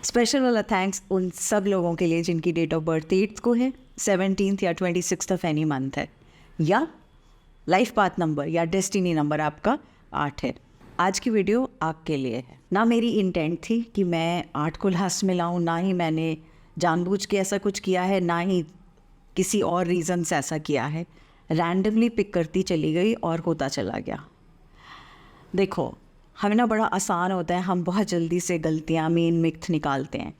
Special वाला thanks उन सब लोगों के लिए जिनकी डेट ऑफ बर्थ 8 को है, 17 या 26 ऑफ एनी मंथ है, या लाइफ पाथ नंबर या डेस्टिनी नंबर आपका 8 है। आज की वीडियो आपके लिए है। ना मेरी इंटेंट थी कि मैं 8 को लास्ट में लाऊं, ना ही मैंने जानबूझ के ऐसा कुछ किया है, ना ही किसी और रीज़न से ऐसा किया है। रैंडमली पिक करती चली गई और होता चला गया। देखो, हमें ना बड़ा आसान होता है, हम बहुत जल्दी से गलतियाँ मेन मिथ निकालते हैं।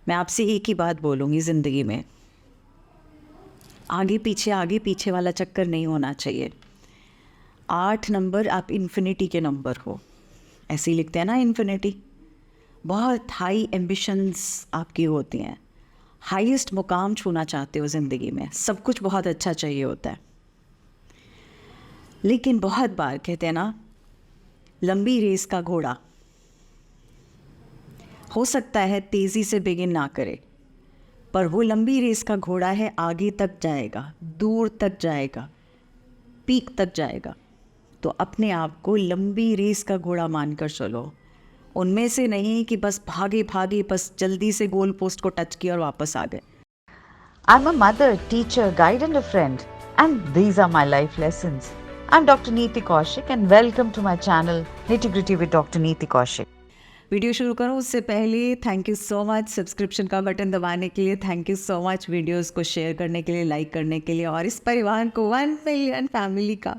मैं आपसे एक ही बात बोलूँगी, ज़िंदगी में आगे पीछे वाला चक्कर नहीं होना चाहिए। 8 नंबर आप इन्फिनिटी के नंबर हो, ऐसे ही लिखते हैं ना इन्फिनिटी। बहुत हाई एम्बिशंस आपकी होती हैं, हाईएस्ट मुकाम छूना चाहते हो ज़िंदगी में, सब कुछ बहुत अच्छा चाहिए होता है। लेकिन बहुत बार कहते हैं ना, लंबी रेस का घोड़ा हो सकता है तेज़ी से बिगिन ना करे, पर वो लंबी रेस का घोड़ा है, आगे तक जाएगा, दूर तक जाएगा, पीक तक जाएगा। तो अपने आप को लंबी रेस का घोड़ा मानकर चलो, उनमें से नहीं कि बस भागे बस जल्दी से गोल पोस्ट को टच किया और वापस आ गए। I'm a mother, teacher, guide and a friend, and these are my life lessons. I'm Dr. Neeti Kaushik and welcome to my channel Nitty Gritty with Dr. Neeti Kaushik. Video शुरू करूँ उससे पहले thank you so much subscription का button दबाने के लिए, thank you so much videos को share करने के लिए, लाइक करने के लिए, और इस परिवार को 1 मिलियन फैमिली का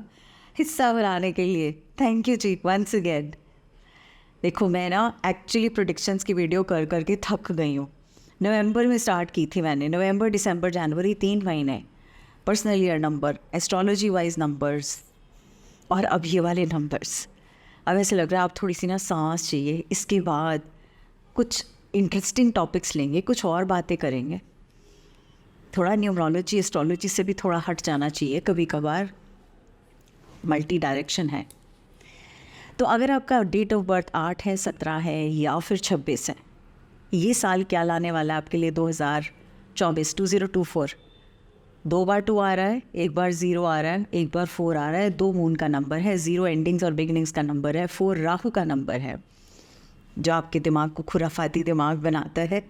हिस्सा बनाने के लिए thank you ji once again. देखो, मैं ना एक्चुअली प्रेडिक्शंस की वीडियो कर करके थक गई हूँ। नवंबर में स्टार्ट की थी मैंने, नवंबर दिसंबर जनवरी 3 महीने personal year number, astrology wise numbers, और अब ये वाले नंबर्स। अब ऐसे लग रहा है आप थोड़ी सी ना सांस चाहिए, इसके बाद कुछ इंटरेस्टिंग टॉपिक्स लेंगे, कुछ और बातें करेंगे, थोड़ा न्यूमरोलॉजी एस्ट्रोलॉजी से भी थोड़ा हट जाना चाहिए कभी कभार, मल्टी डायरेक्शन है। तो अगर आपका डेट ऑफ बर्थ 8 है, 17 है या फिर 26 है, ये साल क्या लाने वाला है आपके लिए? 2024 2024। 2 बार 2 आ रहा है, एक बार 0 आ रहा है, एक बार 4 आ रहा है। 2 मून का नंबर है, 0 एंडिंग्स और बिगिनिंग्स का नंबर है, 4 राहु का नंबर है, जो आपके दिमाग को खुराफाती दिमाग बनाता है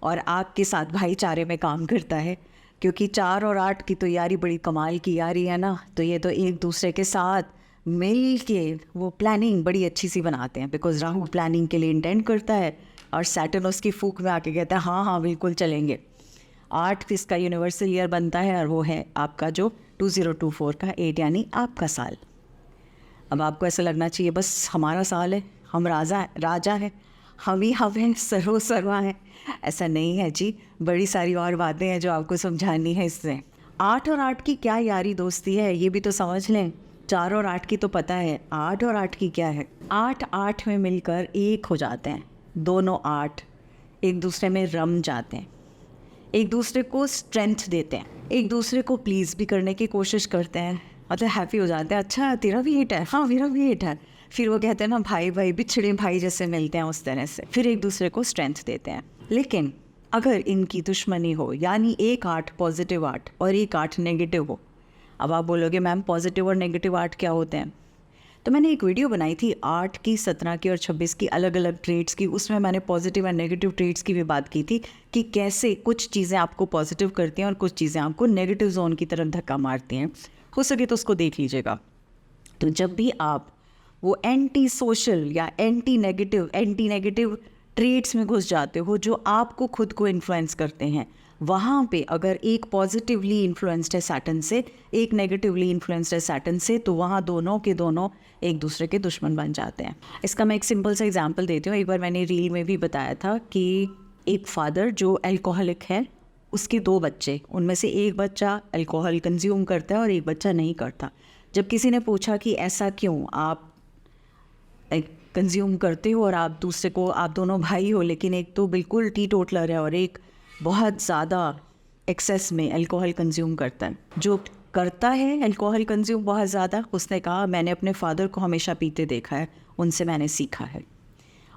और आग के साथ भाईचारे में काम करता है। क्योंकि 4 और 8 की तो यारी बड़ी कमाल की यारी है ना, तो ये तो एक दूसरे के साथ मिल के वो प्लानिंग बड़ी अच्छी सी बनाते हैं। बिकॉज राहु प्लानिंग के लिए इंटेंड करता है और सैटर्न उसकी फूक में आके कहता है हाँ हाँ बिल्कुल चलेंगे। 8 इसका यूनिवर्सल ईयर बनता है और वो है आपका जो 2024 का 8, यानी आपका साल। अब आपको ऐसा लगना चाहिए बस हमारा साल है, हम राजा है, हम ही हम हैं, सर्वा हैं। ऐसा नहीं है जी, बड़ी सारी और बातें हैं जो आपको समझानी है इससे। 8 और 8 की क्या यारी दोस्ती है, ये भी तो समझ लें। 4 और 8 की तो पता है, 8 और 8 की क्या है? 8 में मिलकर एक हो जाते हैं, दोनों 8 एक दूसरे में रम जाते हैं, एक दूसरे को स्ट्रेंथ देते हैं, एक दूसरे को प्लीज़ भी करने की कोशिश करते हैं, मतलब हैप्पी हो जाते हैं। अच्छा तेरा भी 8 है, हाँ मेरा भी 8 है। फिर वो कहते हैं ना भाई बिछड़े भाई जैसे मिलते हैं, उस तरह से फिर एक दूसरे को स्ट्रेंथ देते हैं। लेकिन अगर इनकी दुश्मनी हो, यानी एक 8 पॉजिटिव 8 और एक 8 नेगेटिव हो। अब आप बोलोगे मैम पॉजिटिव और नेगेटिव 8 क्या होते हैं? तो मैंने एक वीडियो बनाई थी 8 की, 17 की और 26 की अलग अलग ट्रेड्स की। उसमें मैंने पॉजिटिव और नेगेटिव ट्रेड्स की भी बात की थी कि कैसे कुछ चीज़ें आपको पॉजिटिव करती हैं और कुछ चीज़ें आपको नेगेटिव जोन की तरफ धक्का मारती हैं। हो सके तो उसको देख लीजिएगा। तो जब भी आप वो एंटी सोशल या एंटी नेगेटिव ट्रेड्स में घुस जाते हो जो आपको खुद को इन्फ्लुएंस करते हैं, वहाँ पे अगर एक पॉजिटिवली इन्फ्लुएंस्ड है सैटर्न से, एक नेगेटिवली इन्फ्लुएंस्ड है सैटर्न से, तो वहाँ दोनों के दोनों एक दूसरे के दुश्मन बन जाते हैं। इसका मैं एक सिंपल सा एग्जांपल देती हूँ। एक बार मैंने रील में भी बताया था कि एक फादर जो अल्कोहलिक है, उसके 2 बच्चे, उनमें से एक बच्चा अल्कोहल कंज्यूम करता है और एक बच्चा नहीं करता। जब किसी ने पूछा कि ऐसा क्यों, आप कंज्यूम करते हो और आप दूसरे को, आप दोनों भाई हो लेकिन एक तो बिल्कुल टीटोटलर है और एक बहुत ज़्यादा एक्सेस में अल्कोहल कंज्यूम करता है। जो करता है अल्कोहल कंज्यूम बहुत ज़्यादा, उसने कहा मैंने अपने फादर को हमेशा पीते देखा है, उनसे मैंने सीखा है।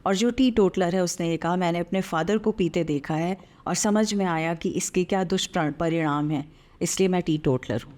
और जो टीटोटलर है उसने ये कहा मैंने अपने फादर को पीते देखा है और समझ में आया कि इसके क्या दुष्परिणाम हैं, इसलिए मैं टीटोटलर हूँ।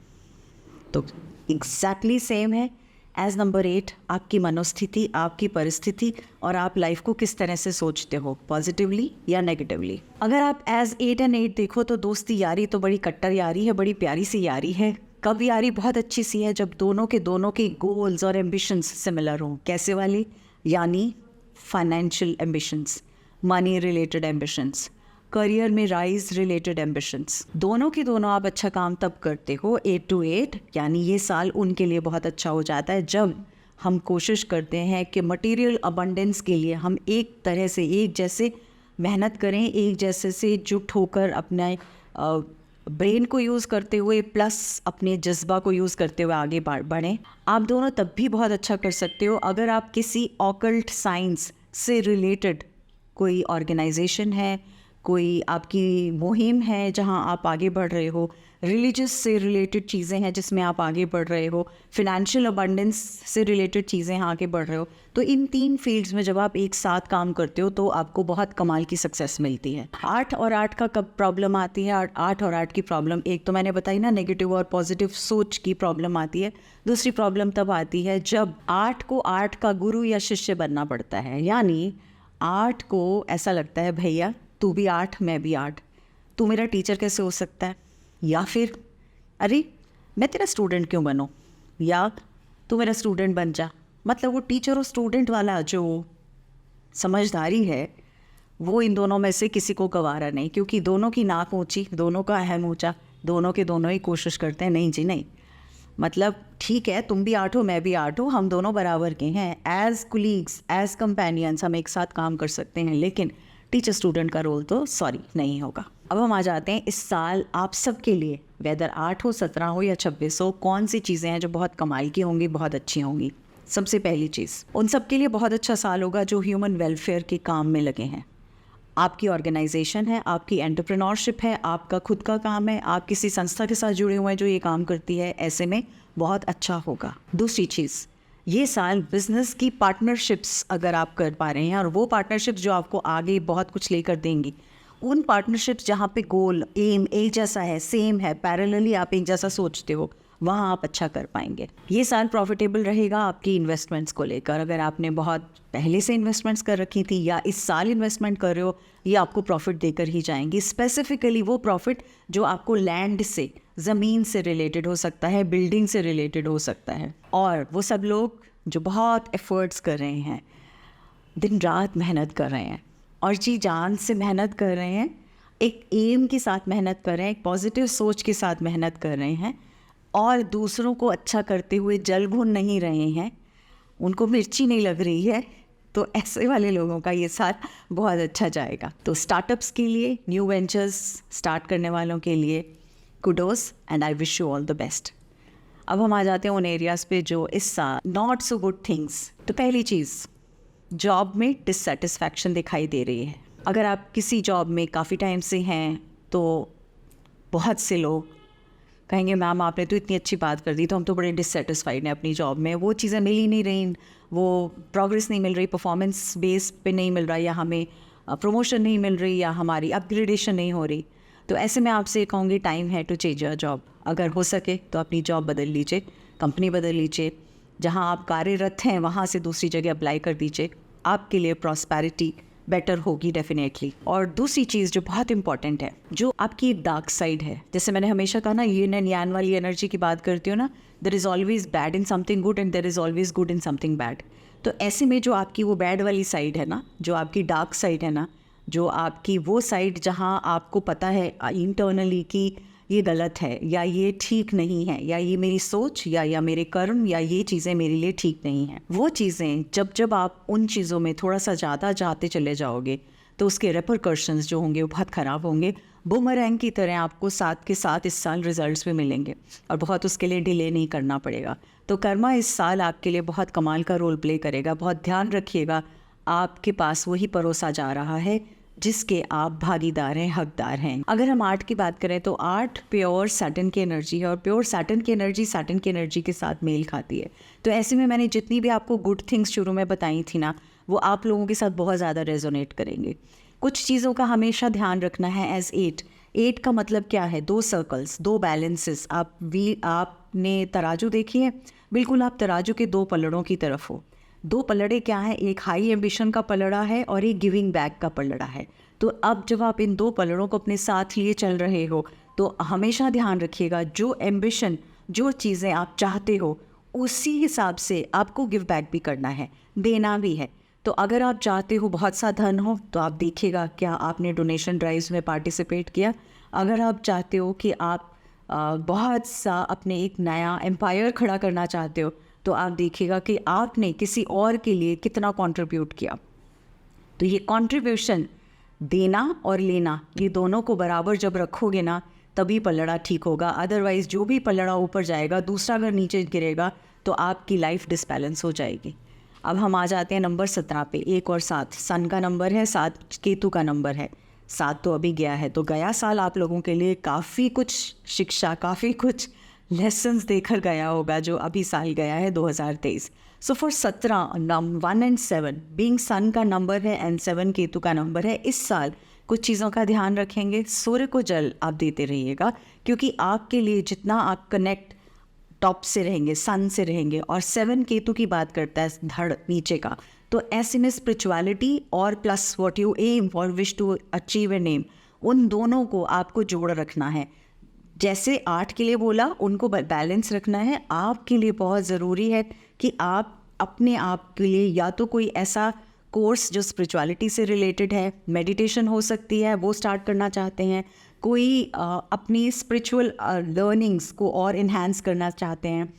तो एग्जैक्टली सेम है एज नंबर 8 आपकी मनोस्थिति, आपकी परिस्थिति और आप लाइफ को किस तरह से सोचते हो, पॉजिटिवली या नेगेटिवली। अगर आप एज 8 एंड 8 देखो तो दोस्ती यारी तो बड़ी कट्टर यारी है, बड़ी प्यारी सी यारी है। कब यारी बहुत अच्छी सी है, जब दोनों के गोल्स और एम्बिशंस सिमिलर हों। कैसे वाली? यानी financial ambitions, money related ambitions, career में राइज रिलेटेड एम्बिशंस। दोनों के दोनों आप अच्छा काम तब करते हो 8 to 8, यानी ये साल उनके लिए बहुत अच्छा हो जाता है जब हम कोशिश करते हैं कि मटेरियल अबंडेंस के लिए हम एक तरह से एक जैसे मेहनत करें, एक जैसे से जुट होकर अपने ब्रेन को यूज़ करते हुए प्लस अपने जज्बा को यूज़ करते हुए आगे बढ़ें। आप दोनों तब भी बहुत अच्छा कर सकते हो अगर आप किसी ऑकल्ट साइंस से रिलेटेड कोई ऑर्गेनाइजेशन है, कोई आपकी मुहिम है जहां आप आगे बढ़ रहे हो, रिलीजियस से रिलेटेड चीज़ें हैं जिसमें आप आगे बढ़ रहे हो, फिनेंशियल अबंडेंस से रिलेटेड चीज़ें आगे बढ़ रहे हो। तो इन 3 फील्ड्स में जब आप एक साथ काम करते हो तो आपको बहुत कमाल की सक्सेस मिलती है। 8 और 8 का कब प्रॉब्लम आती है? 8 और 8 की प्रॉब्लम, एक तो मैंने बताई ना, नेगेटिव और पॉजिटिव सोच की प्रॉब्लम आती है। दूसरी प्रॉब्लम तब आती है जब 8 को 8 का गुरु या शिष्य बनना पड़ता है। यानी 8 को ऐसा लगता है भैया तू भी 8 मैं भी 8, तू मेरा टीचर कैसे हो सकता है, या फिर अरे मैं तेरा स्टूडेंट क्यों बनूं, या तू मेरा स्टूडेंट बन जा। मतलब वो टीचर और स्टूडेंट वाला जो समझदारी है वो इन दोनों में से किसी को गवारा नहीं, क्योंकि दोनों की नाक ऊंची, दोनों का अहम ऊंचा, दोनों के दोनों ही कोशिश करते हैं नहीं जी नहीं। मतलब ठीक है तुम भी 8 हो मैं भी 8 हूँ, हम दोनों बराबर के हैं, एज कुलीग्स एज कंपेनियंस हम एक साथ काम कर सकते हैं, लेकिन टीचर स्टूडेंट का रोल तो सॉरी नहीं होगा। अब हम आ जाते हैं इस साल आप सबके लिए, वेदर 8 हो 17 हो या 26 हो, कौन सी चीज़ें हैं जो बहुत कमाल की होंगी, बहुत अच्छी होंगी। सबसे पहली चीज़, उन सब के लिए बहुत अच्छा साल होगा जो ह्यूमन वेलफेयर के काम में लगे हैं। आपकी ऑर्गेनाइजेशन है, आपकी एंटरप्रेन्योरशिप है, आपका खुद का काम है, आप किसी संस्था के साथ जुड़े हुए हैं जो ये काम करती है, ऐसे में बहुत अच्छा होगा। दूसरी चीज़, ये साल बिजनेस की पार्टनरशिप्स अगर आप कर पा रहे हैं, और वो पार्टनरशिप्स जो आपको आगे बहुत कुछ लेकर देंगी, उन पार्टनरशिप्स जहाँ पे गोल एम एक जैसा है, सेम है, पैरेलली आप एक जैसा सोचते हो, वहाँ आप अच्छा कर पाएंगे। ये साल प्रॉफिटेबल रहेगा आपकी इन्वेस्टमेंट्स को लेकर। अगर आपने बहुत पहले से इन्वेस्टमेंट्स कर रखी थी या इस साल इन्वेस्टमेंट कर रहे हो, ये आपको प्रॉफिट देकर ही जाएंगी। स्पेसिफिकली वो प्रॉफिट जो आपको लैंड से, ज़मीन से रिलेटेड हो सकता है, बिल्डिंग से रिलेटेड हो सकता है, और वो सब लोग जो बहुत एफर्ट्स कर रहे हैं, दिन रात मेहनत कर रहे हैं और जी जान से मेहनत कर रहे हैं, एक एम के साथ मेहनत कर रहे हैं, एक पॉजिटिव सोच के साथ मेहनत कर रहे हैं और दूसरों को अच्छा करते हुए जल भून नहीं रहे हैं, उनको मिर्ची नहीं लग रही है, तो ऐसे वाले लोगों का ये साल बहुत अच्छा जाएगा। तो स्टार्टअप्स के लिए, न्यू वेंचर्स स्टार्ट करने वालों के लिए kudos and I wish you all the best. अब हम आ जाते हैं उन एरियाज़ पे जो इस साल नॉट सो गुड थिंग्स। तो पहली चीज़, जॉब में डिससेटिस्फैक्शन दिखाई दे रही है। अगर आप किसी जॉब में काफ़ी टाइम से हैं तो बहुत से लोग कहेंगे मैम आपने तो इतनी अच्छी बात कर दी, तो हम तो बड़े डिससेटिस्फाइड हैं अपनी जॉब में, वो चीज़ें मिल ही नहीं रही, वो प्रोग्रेस नहीं मिल रही, परफॉर्मेंस बेस पे नहीं मिल रहा, या हमें प्रमोशन नहीं मिल रही, या हमारी अपग्रेडेशन नहीं हो रही। तो ऐसे में आपसे कहूँगी टाइम है टू चेंज योर जॉब। अगर हो सके तो अपनी जॉब बदल लीजिए, कंपनी बदल लीजिए, जहाँ आप कार्यरत हैं वहाँ से दूसरी जगह अप्लाई कर दीजिए, आपके लिए प्रॉस्पेरिटी बेटर होगी डेफिनेटली। और दूसरी चीज़ जो बहुत इंपॉर्टेंट है, जो आपकी एक डार्क साइड है, जैसे मैंने हमेशा कहा ना, यिन एंड यान वाली एनर्जी की बात करती हूँ ना, there is always bad in something good and there is always good in something bad. तो ऐसे में जो आपकी वो बैड वाली साइड है ना, जो आपकी डार्क साइड है ना, जो आपकी वो साइड जहाँ आपको पता है इंटरनली कि ये गलत है या ये ठीक नहीं है, या ये मेरी सोच या मेरे कर्म या ये चीज़ें मेरे लिए ठीक नहीं हैं, वो चीज़ें जब आप उन चीज़ों में थोड़ा सा ज़्यादा जाते चले जाओगे तो उसके रेपरकशंस जो होंगे वो बहुत ख़राब होंगे। बूमरैंग की तरह आपको साथ के साथ इस साल रिजल्ट्स भी मिलेंगे और बहुत उसके लिए डिले नहीं करना पड़ेगा। तो कर्मा इस साल आपके लिए बहुत कमाल का रोल प्ले करेगा। बहुत ध्यान रखिएगा, आपके पास वही परोसा जा रहा है जिसके आप भागीदार हैं, हकदार हैं। अगर हम 8 की बात करें तो 8 प्योर सैटर्न की एनर्जी है और प्योर सैटर्न की एनर्जी के साथ मेल खाती है। तो ऐसे में मैंने जितनी भी आपको गुड थिंग्स शुरू में बताई थी ना, वो आप लोगों के साथ बहुत ज़्यादा रेजोनेट करेंगे। कुछ चीज़ों का हमेशा ध्यान रखना है। एज 8 का मतलब क्या है? 2 सर्कल्स, 2 बैलेंसेस। आप आपने तराजू देखी है, बिल्कुल आप तराजू के 2 पलड़ों की तरफ हो। 2 पलड़े क्या हैं, एक हाई एम्बिशन का पलड़ा है और एक गिविंग बैक का पलड़ा है। तो अब जब आप इन 2 पलड़ों को अपने साथ लिए चल रहे हो तो हमेशा ध्यान रखिएगा, जो एम्बिशन, जो चीज़ें आप चाहते हो उसी हिसाब से आपको गिव बैक भी करना है, देना भी है। तो अगर आप चाहते हो बहुत सा धन हो तो आप देखिएगा क्या आपने डोनेशन ड्राइव्स में पार्टिसिपेट किया। अगर आप चाहते हो कि आप बहुत सा अपने एक नया एम्पायर खड़ा करना चाहते हो तो आप देखिएगा कि आपने किसी और के लिए कितना कंट्रीब्यूट किया। तो ये कंट्रीब्यूशन, देना और लेना, ये दोनों को बराबर जब रखोगे ना तभी पलड़ा ठीक होगा। अदरवाइज़ जो भी पलड़ा ऊपर जाएगा, दूसरा अगर नीचे गिरेगा तो आपकी लाइफ डिसबैलेंस हो जाएगी। अब हम आ जाते हैं नंबर 17 पे। 1 और 7 सन का नंबर है, 7 केतु का नंबर है। 7 तो अभी गया है, तो गया साल आप लोगों के लिए काफ़ी कुछ शिक्षा, काफ़ी कुछ लेसन्स देकर गया होगा जो अभी साल गया है 2023। सो फॉर 17 1 एंड 7 बीइंग सन का नंबर है एंड 7 केतु का नंबर है, इस साल कुछ चीज़ों का ध्यान रखेंगे। सूर्य को जल आप देते रहिएगा, क्योंकि आपके लिए जितना आप कनेक्ट टॉप से रहेंगे, सन से रहेंगे, और 7 केतु की बात करता है धड़ नीचे का, तो ऐसे में स्पिरिचुअलिटी और प्लस व्हाट यू एम और wish to achieve an aim, उन दोनों को आपको जोड़ रखना है। जैसे 8 के लिए बोला, उनको बैलेंस रखना है। आपके लिए बहुत ज़रूरी है कि आप अपने आप के लिए या तो कोई ऐसा कोर्स जो स्पिरिचुअलिटी से रिलेटेड है, मेडिटेशन हो सकती है, वो स्टार्ट करना चाहते हैं, कोई अपनी स्पिरिचुअल लर्निंग्स को और इन्हांस करना चाहते हैं,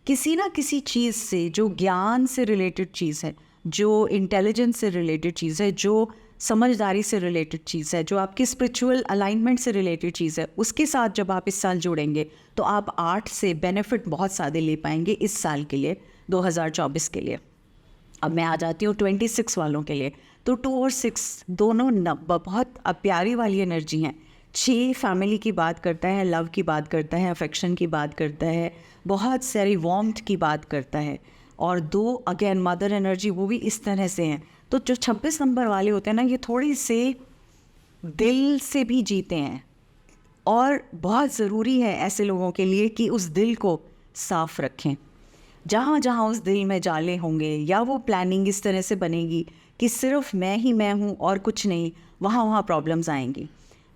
किसी ना किसी चीज़ से जो ज्ञान से रिलेटेड चीज़ है, जो इंटेलिजेंस से रिलेटेड चीज़ है, जो समझदारी से रिलेटेड चीज़ है, जो आपकी स्पिरिचुअल अलाइनमेंट से रिलेटेड चीज़ है, उसके साथ जब आप इस साल जुड़ेंगे तो आप 8 से बेनिफिट बहुत ज़्यादा ले पाएंगे इस साल के लिए, 2024 के लिए। अब मैं आ जाती हूँ 26 वालों के लिए। तो 2 और 6 दोनों बहुत प्यारी वाली एनर्जी हैं। 6 फैमिली की बात करता है, लव की बात करता है, अफेक्शन की बात करता है, बहुत सारी वार्मथ की बात करता है, और 2 अगेन मदर एनर्जी, वो भी इस तरह से हैं। तो जो 26 नंबर वाले होते हैं ना, ये थोड़ी से दिल से भी जीते हैं, और बहुत ज़रूरी है ऐसे लोगों के लिए कि उस दिल को साफ़ रखें। जहाँ जहाँ उस दिल में जाले होंगे या वो प्लानिंग इस तरह से बनेगी कि सिर्फ मैं ही मैं हूँ और कुछ नहीं, वहाँ वहाँ प्रॉब्लम्स आएंगी।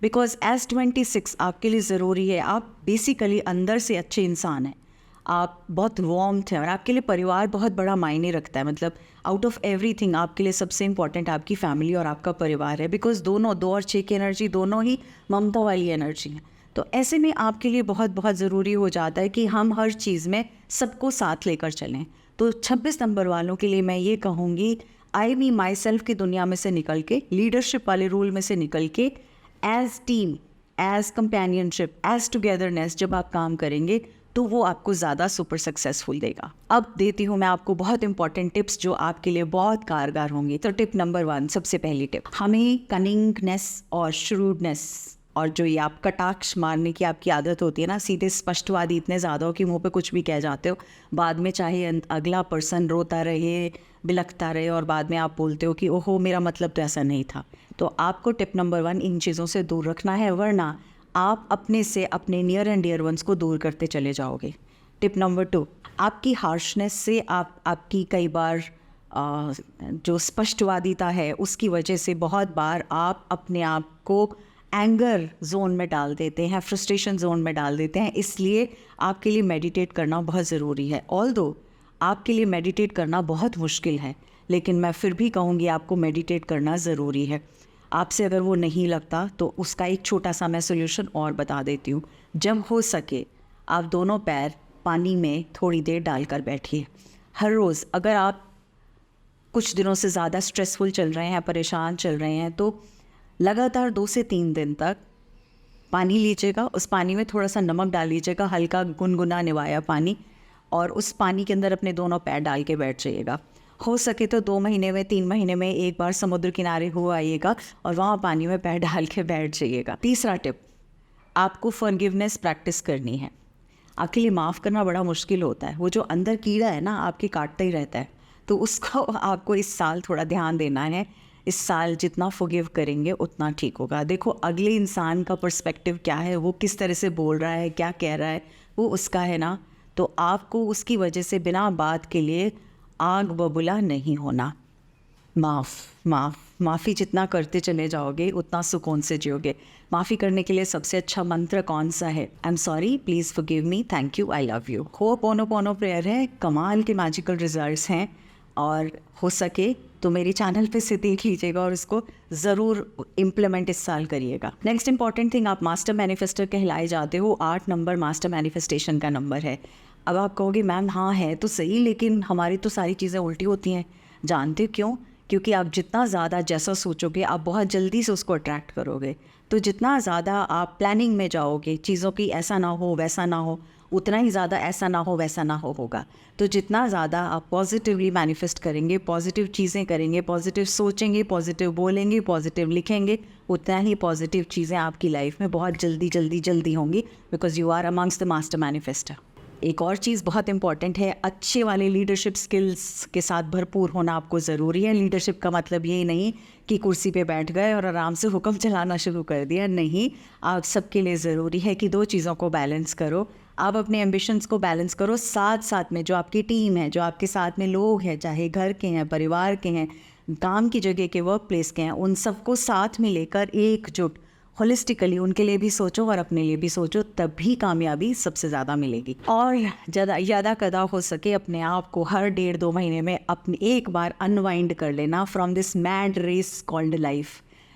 बिकॉज एज 26 आपके लिए ज़रूरी है। आप बेसिकली अंदर से अच्छे इंसान हैं, आप बहुत वार्म्थ हैं, और आपके लिए परिवार बहुत बड़ा मायने रखता है। मतलब आउट ऑफ एवरीथिंग आपके लिए सबसे इम्पॉर्टेंट आपकी फैमिली और आपका परिवार है। बिकॉज दोनों 2 और 6 की एनर्जी दोनों ही ममता वाली एनर्जी हैं। तो ऐसे में आपके लिए बहुत बहुत ज़रूरी हो जाता है कि हम हर चीज़ में सबको साथ लेकर चलें। तो 26 नंबर वालों के लिए मैं ये कहूँगी, आई मी माई सेल्फ की दुनिया में से निकल के, लीडरशिप वाले रूल में से निकल के, as team, as companionship, as togetherness जब आप काम करेंगे तो वो आपको ज़्यादा सुपर सक्सेसफुल देगा। अब देती हूँ मैं आपको बहुत इंपॉर्टेंट टिप्स जो आपके लिए बहुत कारगर होंगी। तो टिप नंबर 1, सबसे पहली टिप, हमें कनिंगनेस और श्रूडनेस और जो ये आप कटाक्ष मारने की आपकी आदत होती है ना, सीधे स्पष्टवादी इतने ज़्यादा हो कि मुंह पे कुछ भी कह जाते हो, बाद में चाहे अगला पर्सन रोता रहे, बिलखता रहे, और बाद में आप बोलते हो कि ओहो मेरा मतलब तो ऐसा नहीं था। तो आपको टिप नंबर 1 इन चीज़ों से दूर रखना है, वरना आप अपने से अपने नियर एंड डियर वंस को दूर करते चले जाओगे। टिप नंबर 2, आपकी हार्शनेस से आपकी कई बार जो स्पष्टवादिता है उसकी वजह से बहुत बार आप अपने आप को एंगर जोन में डाल देते हैं, फ्रस्ट्रेशन जोन में डाल देते हैं। इसलिए आपके लिए मेडिटेट करना बहुत ज़रूरी है। ऑल्दो आपके लिए मेडिटेट करना बहुत मुश्किल है, लेकिन मैं फिर भी कहूँगी आपको मेडिटेट करना ज़रूरी है। आपसे अगर वो नहीं लगता तो उसका एक छोटा सा मैं सोल्यूशन और बता देती हूँ। जब हो सके आप दोनों पैर पानी में थोड़ी देर डालकर बैठिए हर रोज़। अगर आप कुछ दिनों से ज़्यादा स्ट्रेसफुल चल रहे हैं, परेशान चल रहे हैं, तो लगातार 2 से 3 दिन तक पानी लीजिएगा, उस पानी में थोड़ा सा नमक डाल लीजिएगा, हल्का गुनगुना निवाया पानी, और उस पानी के अंदर अपने दोनों पैर डाल के बैठ जाइएगा। हो सके तो 2 महीने में, 3 महीने में एक बार समुद्र किनारे हो आइएगा और वहाँ पानी में पैर डाल के बैठ जाइएगा। तीसरा टिप, आपको फॉरगिवनेस प्रैक्टिस करनी है। आपके लिए माफ़ करना बड़ा मुश्किल होता है, वो जो अंदर कीड़ा है ना आपके काटता ही रहता है, तो उसको आपको इस साल थोड़ा ध्यान देना है। इस साल जितना फॉरगिव करेंगे उतना ठीक होगा। देखो अगले इंसान का पर्सपेक्टिव क्या है, वो किस तरह से बोल रहा है, क्या कह रहा है, वो उसका है ना, तो आपको उसकी वजह से बिना बात के लिए आग बबूला नहीं होना। माफ़ी जितना करते चले जाओगे उतना सुकून से जियोगे। माफ़ी करने के लिए सबसे अच्छा मंत्र कौन सा है? I am sorry, please forgive me, thank you, I love you. Ho'oponopono prayer है, कमाल के मैजिकल रिजल्ट्स हैं, और हो सके तो मेरे चैनल पे से देख लीजिएगा और इसको ज़रूर इम्प्लीमेंट इस साल करिएगा। नेक्स्ट इंपॉर्टेंट थिंग, आप मास्टर मैनिफेस्टर कहलाए जाते हो। 8 नंबर मास्टर मैनिफेस्टेशन का नंबर है। अब आप कहोगे मैम हाँ है तो सही, लेकिन हमारी तो सारी चीज़ें उल्टी होती हैं। जानते हो क्यों? क्योंकि आप जितना ज़्यादा जैसा सोचोगे आप बहुत जल्दी से उसको अट्रैक्ट करोगे। तो जितना ज़्यादा आप प्लानिंग में जाओगे चीज़ों की, ऐसा ना हो वैसा ना हो, उतना ही ज़्यादा ऐसा ना हो वैसा ना हो होगा। तो जितना ज़्यादा आप पॉजिटिवली मैनिफेस्ट करेंगे, पॉजिटिव चीज़ें करेंगे, पॉजिटिव सोचेंगे, पॉजिटिव बोलेंगे, पॉजिटिव लिखेंगे, उतना ही पॉजिटिव चीज़ें आपकी लाइफ में बहुत जल्दी होंगी, because you are amongst the master manifester. एक और चीज़ बहुत इंपॉर्टेंट है, अच्छे वाले लीडरशिप स्किल्स के साथ भरपूर होना आपको ज़रूरी है। लीडरशिप का मतलब ये नहीं कि कुर्सी पे बैठ गए और आराम से हुक्म चलाना शुरू कर दिया, नहीं। आप सबके लिए ज़रूरी है कि 2 चीज़ों को बैलेंस करो। आप अपने एम्बिशंस को बैलेंस करो, साथ साथ में जो आपकी टीम है, जो आपके साथ में लोग हैं, चाहे घर के हैं, परिवार के हैं, काम की जगह के, वर्क प्लेस के हैं, उन सबको साथ में लेकर एकजुट होलिस्टिकली उनके लिए भी सोचो और अपने लिए भी सोचो, तभी कामयाबी सबसे ज़्यादा मिलेगी। और ज़्यादा कदा हो सके अपने आप को हर 1.5-2 महीने में अपने एक बार अनवाइंड कर लेना from this mad race called life,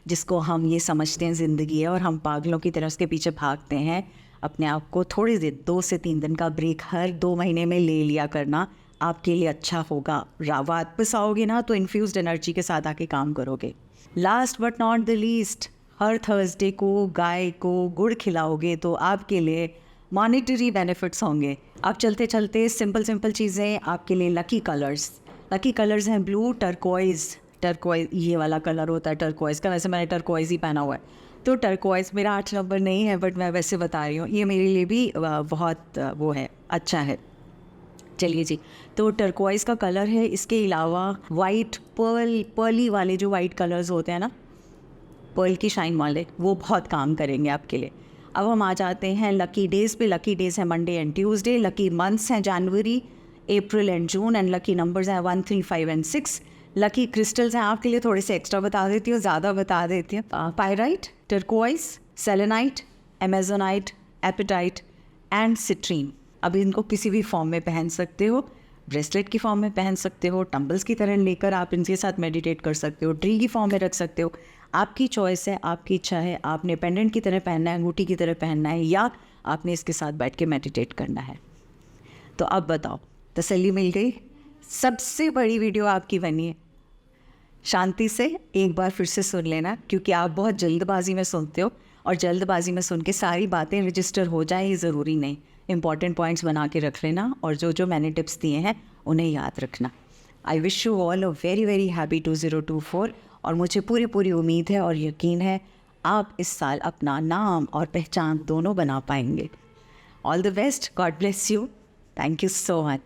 जिसको हम ये समझते हैं ज़िंदगी है और हम पागलों की तरह उसके पीछे भागते हैं। अपने आप को थोड़ी देर 2 से 3 दिन का ब्रेक हर 2 महीने में ले लिया करना आपके लिए अच्छा होगा। वापस आओगे ना तो इन्फ्यूज्ड एनर्जी के साथ आके काम करोगे। Last but not the least, her Thursday को गाय को गुड़ खिलाओगे तो आपके लिए मॉनेटरी बेनिफिट्स होंगे। आप चलते चलते सिंपल चीज़ें आपके लिए। लकी कलर्स हैं ब्लू, टर्कोइज़ ये वाला कलर होता है टर्कोइज़ का। वैसे मैंने टर्कोइज़ ही पहना हुआ है, तो टर्कोइज़ मेरा 8 नंबर नहीं है, बट मैं वैसे बता रही हूँ, ये मेरे लिए भी बहुत वो है, अच्छा है। चलिए जी, तो टर्कोइज़ का कलर है। इसके अलावा वाइट पर्ली वाले जो वाइट कलर्स होते हैं ना, पर्ल की शाइन वाले, वो बहुत काम करेंगे आपके लिए। अब हम आ जाते हैं लकी डेज़ पे। लकी डेज़ हैं Monday and Tuesday. Lucky months हैं January, April and June, and lucky numbers हैं 1, 3, 5 एंड 6। लकी क्रिस्टल्स हैं आपके लिए, थोड़े से एक्स्ट्रा बता देती हूँ, ज़्यादा बता देती हूँ। Pyrite, turquoise, selenite, amazonite, apatite and citrine. अब इनको किसी भी फॉर्म में पहन सकते हो, ब्रेसलेट की फॉर्म में पहन सकते हो, टम्बल्स की तरह लेकर आप इनके साथ मेडिटेट कर सकते हो, ट्री की फॉर्म में रख सकते हो। आपकी चॉइस है, आपकी इच्छा है, आपने पेंडेंट की तरह पहनना है, अंगूठी की तरह पहनना है, या आपने इसके साथ बैठ के मेडिटेट करना है। तो अब बताओ, तसल्ली मिल गई? सबसे बड़ी वीडियो आपकी बनी है। शांति से एक बार फिर से सुन लेना, क्योंकि आप बहुत जल्दबाजी में सुनते हो, और जल्दबाजी में सुन के सारी बातें रजिस्टर हो जाए ये ज़रूरी नहीं। इंपॉर्टेंट पॉइंट्स बना के रख लेना, और जो मैंने टिप्स दिए हैं उन्हें याद रखना। I wish you all a very very happy 2024, और मुझे पूरी उम्मीद है और यकीन है आप इस साल अपना नाम और पहचान दोनों बना पाएंगे। All the best, God bless you, thank you so much.